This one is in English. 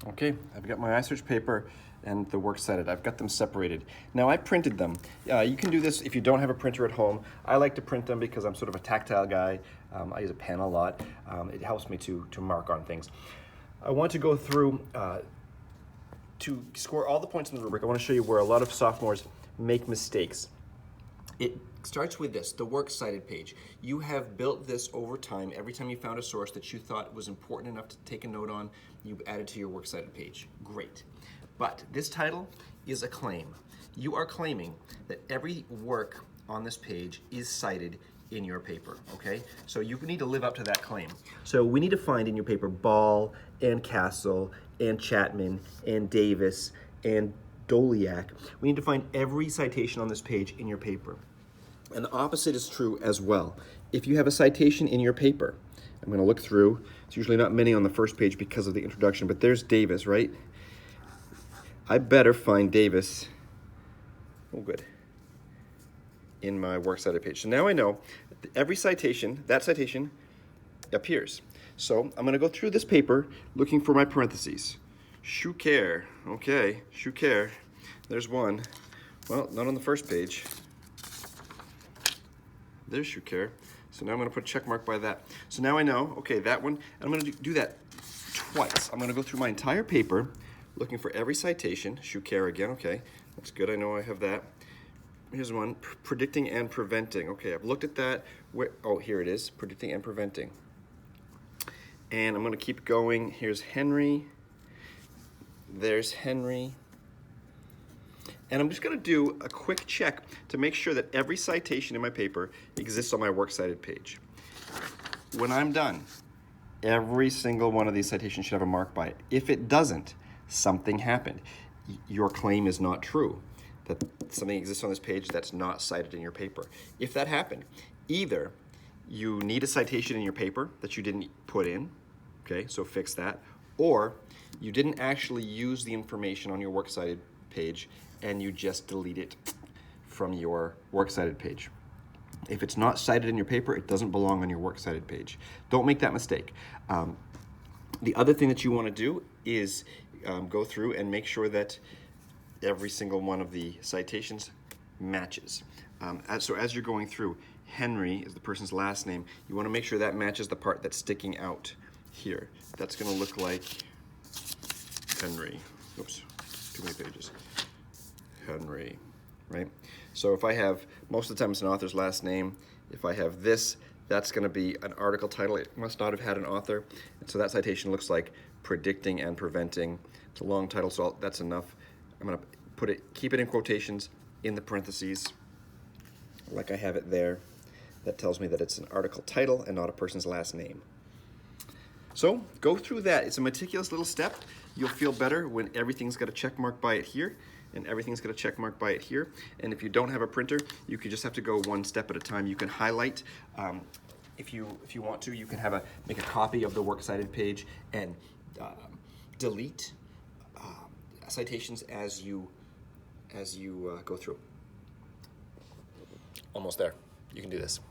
Okay, I've got my iSearch paper and the works cited. I've got them separated. Now I printed them. You can do this if you don't have a printer at home. I like to print them because I'm sort of a tactile guy. I use a pen a lot. It helps me to mark on things. I want to go through to score all the points in the rubric. I want to show you where a lot of sophomores make mistakes. It starts with this, the works cited page. You have built this over time. Every time you found a source that you thought was important enough to take a note on, you've added to your works cited page. Great. But this title is a claim. You are claiming that every work on this page is cited in your paper, okay? So you need to live up to that claim. So we need to find in your paper Ball and Castle and Chapman and Davis and Doliak. We need to find every citation on this page in your paper. And the opposite is true as well. If you have a citation in your paper, I'm going to look through. It's usually not many on the first page because of the introduction, but there's Davis, right? I better find Davis, oh good, in my works cited page. So now I know that every citation, that citation appears. So I'm going to go through this paper looking for my parentheses. Schuker, okay, Schuker, there's one. Well, not on the first page. There's Schuker. So now I'm going to put a check mark by that. So now I know, okay, that one, and I'm going to do that twice. I'm going to go through my entire paper looking for every citation. Schuker again, okay, that's good, I know I have that. Here's one, predicting and preventing. Okay, I've looked at that. Oh, here it is, predicting and preventing. And I'm going to keep going. Here's Henry. There's Henry. And I'm just going to do a quick check to make sure that every citation in my paper exists on my works cited page. When I'm done, every single one of these citations should have a mark by it. If it doesn't, something happened. Your claim is not true, that something exists on this page that's not cited in your paper. If that happened, either you need a citation in your paper that you didn't put in, okay, so fix that, or you didn't actually use the information on your works cited page and you just delete it from your works cited page. If it's not cited in your paper, it doesn't belong on your works cited page. Don't make that mistake. The other thing that you want to do is go through and make sure that every single one of the citations matches. So as you're going through, Henry is the person's last name. You want to make sure that matches the part that's sticking out here. That's going to look like Henry. Oops, too many pages. Henry, right? So if I have, most of the time it's an author's last name. If I have this, that's going to be an article title. It must not have had an author. And so that citation looks like predicting and preventing. It's a long title, so that's enough. I'm going to put it, keep it in quotations in the parentheses, like I have it there. That tells me that it's an article title and not a person's last name. So go through that. It's a meticulous little step. You'll feel better when everything's got a check mark by it here and everything's got a check mark by it here. And if you don't have a printer, you could just have to go one step at a time. You can highlight. If you want to, you can make a copy of the works cited page and delete citations as you go through. Almost there. You can do this.